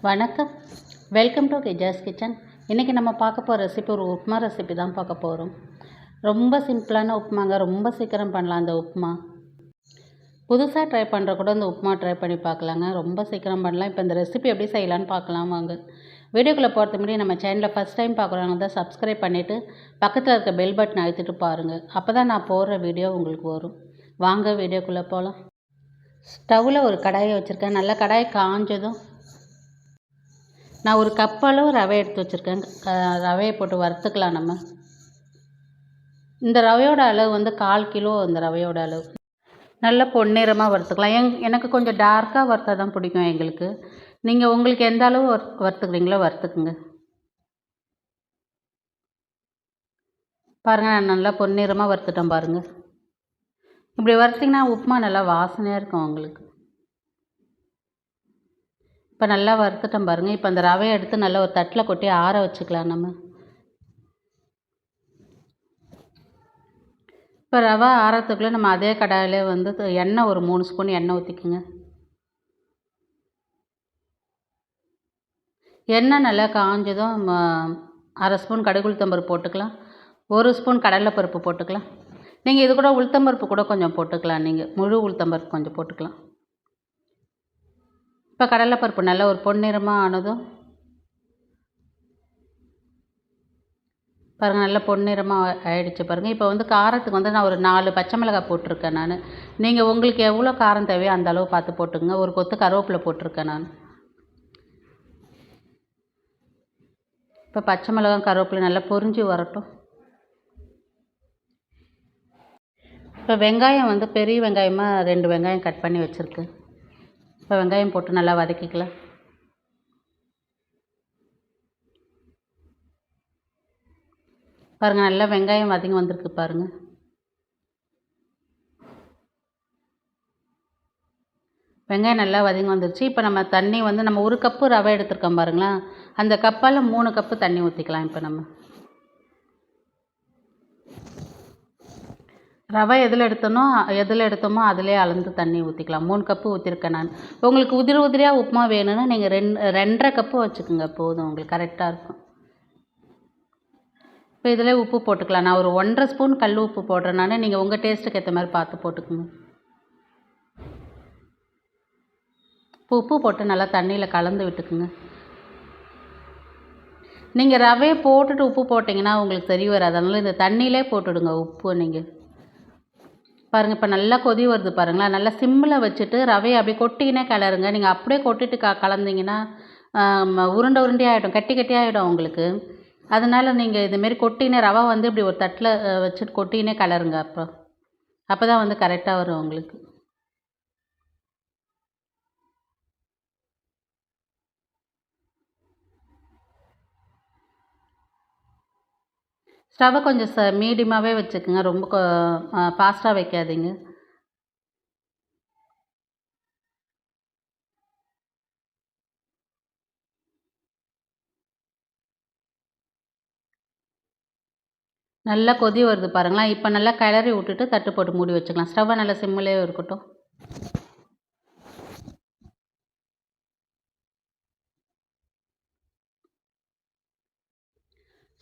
வணக்கம். Welcome to Kija's kitchen. இன்றைக்கி நம்ம பார்க்க போகிற ரெசிபி ஒரு உப்புமா ரெசிபி தான் பார்க்க போகிறோம். ரொம்ப சிம்பிளான உப்புமாங்க, ரொம்ப சீக்கிரம் பண்ணலாம். அந்த உப்புமா புதுசாக ட்ரை பண்ணுற கூட இந்த உப்புமா ட்ரை பண்ணி பார்க்கலாங்க, ரொம்ப சீக்கிரம் பண்ணலாம். இப்போ இந்த ரெசிபி எப்படி செய்யலான்னு பார்க்கலாம் வாங்க. வீடியோக்குள்ளே போகிறது முன்னாடி நம்ம சேனலில் ஃபஸ்ட் டைம் பார்க்குறவங்க தான் சப்ஸ்கிரைப் பண்ணிவிட்டு பக்கத்தில் இருக்க பெல் பட்டன் அழுத்திட்டு பாருங்கள். அப்போ தான் நான் போடுற வீடியோ உங்களுக்கு வரும். வாங்க வீடியோக்குள்ளே போகலாம். ஸ்டவ்வில் ஒரு கடாயை வச்சுருக்கேன். நல்லா கடாயை காஞ்சதும் நான் ஒரு கப் அளவு ரவை எடுத்து வச்சுருக்கேன். ரவையை போட்டு வறுத்துக்கலாம் நம்ம. இந்த ரவையோட அளவு வந்து 1/4 கிலோ. இந்த ரவையோட அளவு நல்லா பொன்னிறமாக வறுத்துக்கலாம். எனக்கு கொஞ்சம் டார்க்காக வறுத்தா தான் பிடிக்கும் எங்களுக்கு. நீங்கள் உங்களுக்கு எந்த அளவு வறுத்துக்கிறீங்களோ வறுத்துக்குங்க. பாருங்கள், நான் நல்லா பொன்னிறமாக வறுத்துட்டேன் பாருங்கள். இப்படி வறுத்திங்கன்னா உப்புமா நல்லா வாசனையாக இருக்கும் உங்களுக்கு. இப்போ நல்லா வறுத்துட்டோம் பாருங்கள். இப்போ அந்த ரவையை எடுத்து நல்லா ஒரு தட்டில் கொட்டி ஆற வச்சுக்கலாம் நம்ம. இப்போ ரவை ஆறத்துக்குள்ளே நம்ம அதே கடாயிலே வந்து எண்ணெய் ஒரு 3 ஸ்பூன் எண்ணெய் ஊற்றிக்குங்க. எண்ணெய் நல்லா காஞ்சதும் 1/2 ஸ்பூன் கடுகு உளுத்தம்பருப்பு போட்டுக்கலாம். 1 ஸ்பூன் கடலைப்பருப்பு போட்டுக்கலாம். நீங்கள் இது கூட உளுத்தம்பருப்பு கூட கொஞ்சம் போட்டுக்கலாம். நீங்கள் முழு உளுத்தம்பருப்பு கொஞ்சம் போட்டுக்கலாம். இப்போ கடலைப்பருப்பு நல்லா ஒரு பொன்னிறமாக ஆனதும் பாருங்கள், நல்லா பொன்னிறமாக ஆயிடுச்சு பாருங்கள். இப்போ வந்து காரத்துக்கு வந்து நான் ஒரு 4 பச்சை மிளகாய் போட்டிருக்கேன் நான். நீங்கள் உங்களுக்கு எவ்வளோ காரம் தேவையோ அந்த அளவு பார்த்து போட்டுங்க. ஒரு கொத்து கருவேப்பிலை போட்டிருக்கேன் நான். இப்போ பச்சை மிளகாய் கருவேப்பிலை நல்லா பொரிஞ்சு வரட்டும். இப்போ வெங்காயம் வந்து பெரிய வெங்காயமாக 2 வெங்காயம் கட் பண்ணி வச்சுருக்கு. இப்போ வெங்காயம் போட்டு நல்லா வதக்கிக்கலாம். பாருங்கள், நல்லா வெங்காயம் வதங்கி வந்திருக்கு பாருங்கள். வெங்காயம் நல்லா வதங்கி வந்துருச்சு. இப்போ நம்ம தண்ணி வந்து நம்ம 1 கப்பு ரவை எடுத்துருக்கோம் பாருங்களேன். அந்த கப்பால் 3 கப்பு தண்ணி ஊற்றிக்கலாம். இப்போ நம்ம ரவை எதில் எடுத்தோமோ அதிலே அளந்து தண்ணி ஊற்றிக்கலாம். 3 கப்பு ஊற்றிருக்கேன் நான். உங்களுக்கு உதிரியாக உப்புமா வேணும்னா நீங்கள் 2.5 கப்பு வச்சுக்கோங்க, போதும், உங்களுக்கு கரெக்டாக இருக்கும். இப்போ இதில் உப்பு போட்டுக்கலாம். நான் ஒரு 1.5 ஸ்பூன் கல் உப்பு போடுறேன் நான். நீங்கள் உங்கள் டேஸ்ட்டுக்கு ஏற்ற மாதிரி பார்த்து போட்டுக்கோங்க. இப்போ உப்பு போட்டு நல்லா தண்ணியில் கலந்து விட்டுக்குங்க. நீங்கள் ரவையை போட்டுட்டு உப்பு போட்டிங்கன்னா உங்களுக்கு சரி வராது. அதனால் இந்த தண்ணியிலே போட்டுடுங்க உப்பு. நீங்கள் பாருங்கள், இப்போ நல்லா கொதி வருது பாருங்களேன். நல்லா சிம்மில் வச்சுட்டு ரவையை அப்படியே கொட்டிக்கினே கிளறுங்க. நீங்கள் அப்படியே கொட்டிட்டு கலந்திங்கன்னா உருண்டை ஆகிடும், கட்டி ஆகிடும் உங்களுக்கு. அதனால் நீங்கள் இதுமாரி கொட்டினே ரவை வந்து இப்படி ஒரு தட்டில் வச்சுட்டு கொட்டினே கிளறுங்க. அப்போ தான் வந்து கரெக்டாக வரும் உங்களுக்கு. ஸ்டவ்வை கொஞ்சம் மீடியமாகவே வச்சுக்கோங்க, ரொம்ப ஃபாஸ்ட்டாக வைக்காதீங்க. நல்லா கொதி வருது பாருங்களேன். இப்போ நல்லா கிளறி விட்டுட்டு தட்டு போட்டு மூடி வச்சுக்கலாம். ஸ்டவ்வை நல்லா சிம்மிலே இருக்கட்டும்.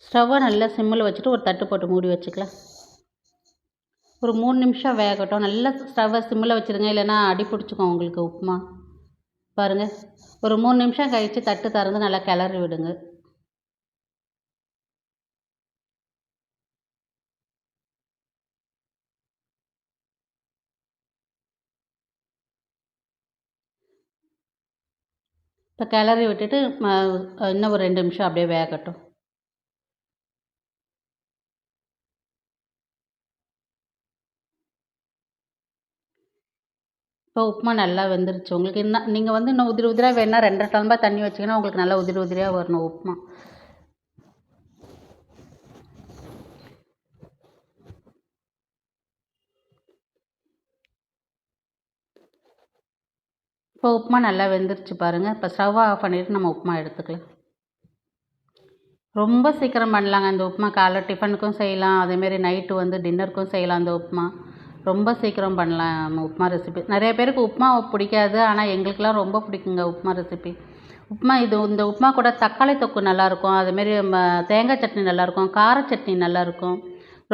ஸ்டவ்வை நல்லா சிம்மில் வச்சுட்டு ஒரு தட்டு போட்டு மூடி வச்சுக்கலாம். ஒரு 3 நிமிஷம் வேகட்டும். நல்லா ஸ்டவ்வை சிம்மில் வச்சுருங்க, இல்லைன்னா அடி பிடிச்சிக்கும் உங்களுக்கு உப்புமா. பாருங்கள், ஒரு 3 நிமிஷம் கழித்து தட்டு திறந்து நல்லா கிளறி விடுங்க. இப்போ கிளறி விட்டுட்டு இன்னும் ஒரு 2 நிமிஷம் அப்படியே வேகட்டும். இப்போ உப்புமா நல்லா வெந்துருச்சு. உங்களுக்கு நீங்கள் வந்து இன்னும் உதிரியாக வேணா 2 டம்ளர் தண்ணி வச்சிங்கன்னா உங்களுக்கு நல்லா உதிரியாக வரணும் உப்புமா. இப்போ உப்புமா நல்லா வெந்துருச்சு பாருங்கள். இப்போ ஸ்டவ்வை ஆஃப் பண்ணிவிட்டு நம்ம உப்புமா எடுத்துக்கலாம். ரொம்ப சீக்கிரம் பண்ணலாங்க இந்த உப்புமா. காலைல டிஃபனுக்கும் செய்யலாம், அதேமாரி நைட்டு வந்து டின்னருக்கும் செய்யலாம். அந்த உப்புமா ரொம்ப சீக்கிரம் பண்ணலாம். உப்புமா ரெசிபி நிறைய பேருக்கு உப்புமா பிடிக்காது, ஆனால் எங்களுக்கெலாம் ரொம்ப பிடிக்குங்க உப்புமா ரெசிபி. இந்த உப்புமா கூட தக்காளி தொக்கு நல்லாயிருக்கும். அதுமாரி தேங்காய் சட்னி நல்லாயிருக்கும். கார சட்னி நல்லாயிருக்கும்.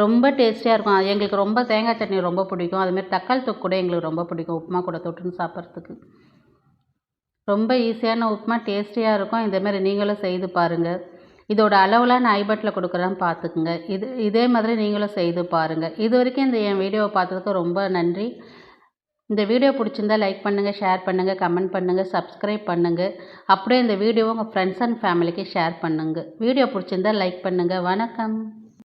ரொம்ப டேஸ்டியாக இருக்கும். எங்களுக்கு ரொம்ப தேங்காய் சட்னி ரொம்ப பிடிக்கும். அதுமாரி தக்காளி தொக்கு கூட எங்களுக்கு ரொம்ப பிடிக்கும். உப்புமா கூட தொட்டுன்னு சாப்பிட்றதுக்கு ரொம்ப ஈஸியான உப்புமா, டேஸ்டியாக இருக்கும். இதேமாரி நீங்களும் செய்து பாருங்கள். இதோட அளவுலாம் நான் ஐபட்டில் கொடுக்குறேன், பார்த்துக்குங்க. இதே மாதிரி நீங்களும் செய்து பாருங்கள். இது வரைக்கும் என் வீடியோவை பார்த்ததுக்கு ரொம்ப நன்றி. இந்த வீடியோ பிடிச்சிருந்தா லைக் பண்ணுங்கள், ஷேர் பண்ணுங்கள், கமெண்ட் பண்ணுங்கள், சப்ஸ்கிரைப் பண்ணுங்கள். அப்படியே இந்த வீடியோவை உங்கள் ஃப்ரெண்ட்ஸ் அண்ட் ஃபேமிலிக்கு ஷேர் பண்ணுங்கள். வீடியோ பிடிச்சிருந்தா லைக் பண்ணுங்கள். வணக்கம்.